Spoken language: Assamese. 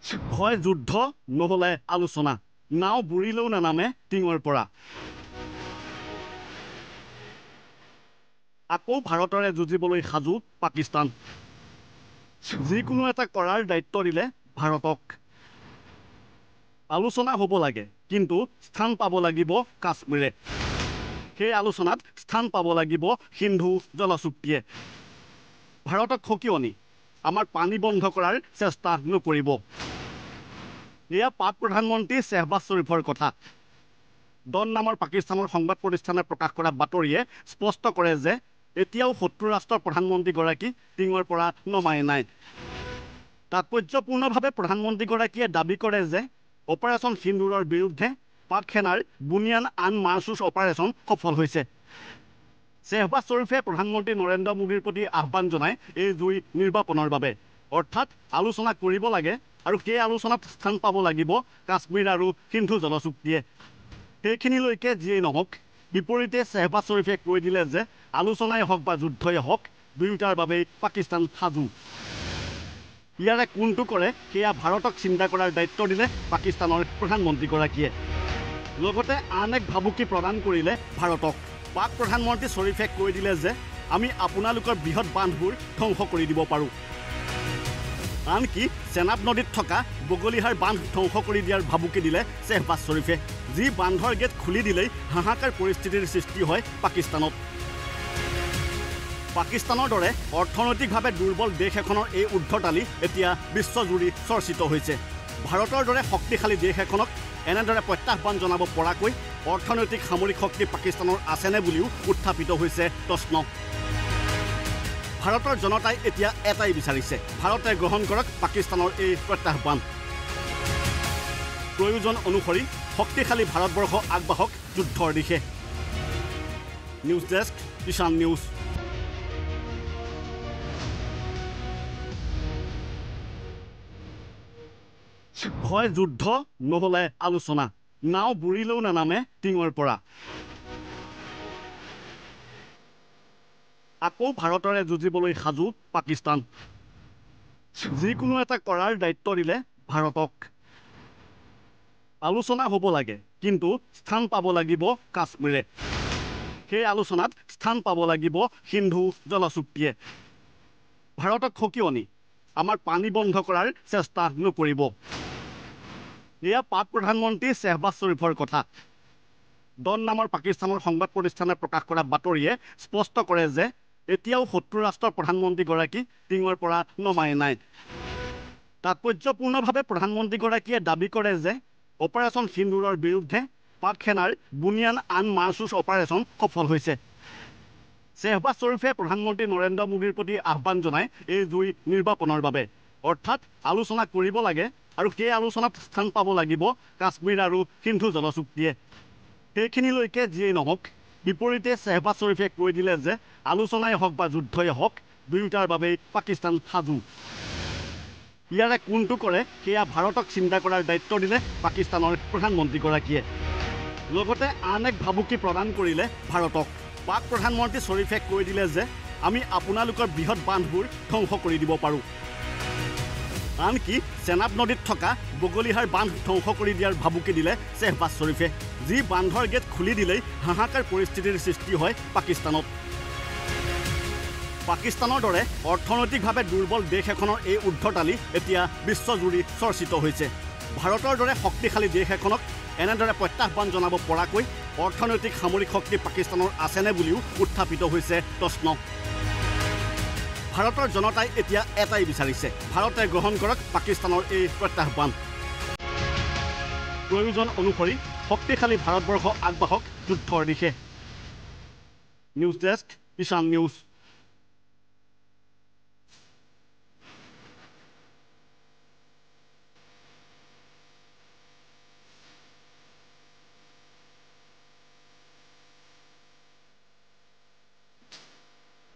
হয় যুদ্ধ নহলে আলোচনা নাও বুৰিলেও নানামে টিঙৰ পৰা আকৌ ভাৰতৰে যুঁজিবলৈ সাজু পাকিস্তান যিকোনো এটা কৰাৰ দায়িত্ব দিলে ভাৰতক আলোচনা হ'ব লাগে কিন্তু স্থান পাব লাগিব কাশ্মীৰে সেই আলোচনাত স্থান পাব লাগিব সিন্ধু জলচুক্তিয়ে ভাৰতক সকিয়নি আমাৰ পানী বন্ধ কৰাৰ চেষ্টা নকৰিব এয়া পাক প্ৰধানমন্ত্ৰী শ্বেহবাজ শ্বৰীফৰ কথা ডন নামৰ পাকিস্তানৰ সংবাদ প্ৰতিষ্ঠানে প্ৰকাশ কৰা বাতৰিয়ে স্পষ্ট কৰে যে এতিয়াও শত্ৰু ৰাষ্ট্ৰৰ প্ৰধানমন্ত্ৰীগৰাকী টিঙৰ পৰা নমাই নাই তাৎপৰ্যপূৰ্ণভাৱে প্ৰধানমন্ত্ৰীগৰাকীয়ে দাবী কৰে যে অপাৰেশ্যন সিন্দুৰৰ বিৰুদ্ধে পাক সেনাৰ বুনিয়ান আন মাৰ্চুচ অপাৰেশ্যন সফল হৈছে শ্বেহবাজ শ্বৰীফে প্ৰধানমন্ত্ৰী নৰেন্দ্ৰ মোদীৰ প্ৰতি আহ্বান জনায় এই জুই নিৰ্বাপনৰ বাবে অৰ্থাৎ আলোচনা কৰিব লাগে আৰু সেই আলোচনাত স্থান পাব লাগিব কাশ্মীৰ আৰু সিন্ধু জলচুক্তিয়ে সেইখিনিলৈকে যিয়েই নহওক বিপৰীতে শ্বেহবাজ শ্বৰীফে কৈ দিলে যে আলোচনাই হওক বা যুদ্ধই হওক দুয়োটাৰ বাবেই পাকিস্তান সাজু ইয়াৰে কোনটো কৰে সেয়া ভাৰতক চিন্তা কৰাৰ দায়িত্ব দিলে পাকিস্তানৰ প্ৰধানমন্ত্ৰীগৰাকীয়ে লগতে আন এক ভাবুকি প্ৰদান কৰিলে ভাৰতক পাক প্ৰধানমন্ত্ৰী শ্বৰীফে কৈ দিলে যে আমি আপোনালোকৰ বৃহৎ বান্ধবোৰ ধ্বংস কৰি দিব পাৰোঁ আনকি চেনাব নদীত থকা বগলীহাৰ বান্ধ ধ্বংস কৰি দিয়াৰ ভাবুকি দিলে শ্বেহবাজ শ্বৰীফে যি বান্ধৰ গেট খুলি দিলেই হাহাকাৰ পৰিস্থিতিৰ সৃষ্টি হয় পাকিস্তানত পাকিস্তানৰ দৰে অৰ্থনৈতিকভাৱে দুৰ্বল দেশ এখনৰ এই উদ্ধতালি এতিয়া বিশ্বজুৰি চৰ্চিত হৈছে ভাৰতৰ দৰে শক্তিশালী দেশ এখনক এনেদৰে প্ৰত্যাহ্বান জনাব পৰাকৈ অৰ্থনৈতিক সামৰিক শক্তি পাকিস্তানৰ আছেনে বুলিও উত্থাপিত হৈছে প্ৰশ্ন ভাৰতৰ জনতাই এতিয়া এটাই বিচাৰিছে ভাৰতে গ্ৰহণ কৰক পাকিস্তানৰ এই প্ৰত্যাহ্বান প্ৰয়োজন অনুসৰি শক্তিশালী ভাৰতবৰ্ষ আগবাঢ়ক যুদ্ধৰ দিশে নিউজ ডেস্ক কিষাণ নিউজ হয় যুদ্ধ নহলে আলোচনা নাও বুৰিলেও নানামে টিঙৰ পৰা আকৌ ভাৰতৰে যুঁজিবলৈ সাজু পাকিস্তান যিকোনো এটা কৰাৰ দায়িত্ব দিলে ভাৰতক আলোচনা হ'ব লাগে কিন্তু স্থান পাব লাগিব কাশ্মীৰে সেই আলোচনাত স্থান পাব লাগিব সিন্ধু জলচুক্তিয়ে ভাৰতক সকিয়নি আমাৰ পানী বন্ধ কৰাৰ চেষ্টা নকৰিব এয়া পাক প্ৰধানমন্ত্ৰী শ্বেহবাজ শ্বৰীফৰ কথা ডন নামৰ পাকিস্তানৰ সংবাদ প্ৰতিষ্ঠানে প্ৰকাশ কৰা বাতৰিয়ে স্পষ্ট কৰে যে এতিয়াও শত্ৰু ৰাষ্ট্ৰৰ প্ৰধানমন্ত্ৰীগৰাকী টিঙৰ পৰা নমাই নাই তাৎপৰ্যপূৰ্ণভাৱে প্ৰধানমন্ত্ৰীগৰাকীয়ে দাবী কৰে যে অপাৰেশ্যন সিন্দুৰৰ বিৰুদ্ধে পাক সেনাৰ বুনিয়ান আন মাৰ্চুচ অপাৰেশ্যন সফল হৈছে শ্বেহবাজ শ্বৰীফে প্ৰধানমন্ত্ৰী নৰেন্দ্ৰ মোদীৰ প্ৰতি আহ্বান জনায় এই জুই নিৰ্বাপনৰ বাবে অৰ্থাৎ আলোচনা কৰিব লাগে আৰু সেই আলোচনাত স্থান পাব লাগিব কাশ্মীৰ আৰু সিন্ধু জলচুক্তিয়ে সেইখিনিলৈকে যিয়েই নহওক বিপৰীতে শ্বেহবাজ শ্বৰীফে কৈ দিলে যে আলোচনাই হওক বা যুদ্ধই হওক দুয়োটাৰ বাবেই পাকিস্তান সাজু ইয়াৰে কোনটো কৰে সেয়া ভাৰতক চিন্তা কৰাৰ দায়িত্ব দিলে পাকিস্তানৰ প্ৰধানমন্ত্ৰীগৰাকীয়ে লগতে আন এক ভাবুকি প্ৰদান কৰিলে ভাৰতক পাক প্ৰধানমন্ত্ৰী শ্বৰীফে কৈ দিলে যে আমি আপোনালোকৰ বৃহৎ বান্ধবোৰ ধ্বংস কৰি দিব পাৰোঁ আনকি চেনাব নদীত থকা বগলীহাৰ বান্ধ ধ্বংস কৰি দিয়াৰ ভাবুকি দিলে শ্বেহবাজ শ্বৰীফে যি বান্ধৰ গেট খুলি দিলেই হাহাকাৰ পৰিস্থিতিৰ সৃষ্টি হয় পাকিস্তানত পাকিস্তানৰ দৰে অৰ্থনৈতিকভাৱে দুৰ্বল দেশ এখনৰ এই উদ্ধতালি এতিয়া বিশ্বজুৰি চৰ্চিত হৈছে ভাৰতৰ দৰে শক্তিশালী দেশ এখনক এনেদৰে প্ৰত্যাহ্বান জনাব পৰাকৈ অৰ্থনৈতিক সামৰিক শক্তি পাকিস্তানৰ আছেনে বুলিও উত্থাপিত হৈছে প্ৰশ্ন ভাৰতৰ জনতাই এতিয়া এটাই বিচাৰিছে ভাৰতে গ্ৰহণ কৰক পাকিস্তানৰ এই প্ৰত্যাহ্বান প্ৰয়োজন অনুসৰি শক্তিশালী ভাৰতবৰ্ষ আগবাঢ়ক যুদ্ধৰ দিশে নিউজ ডেস্ক কিষাণ নিউজ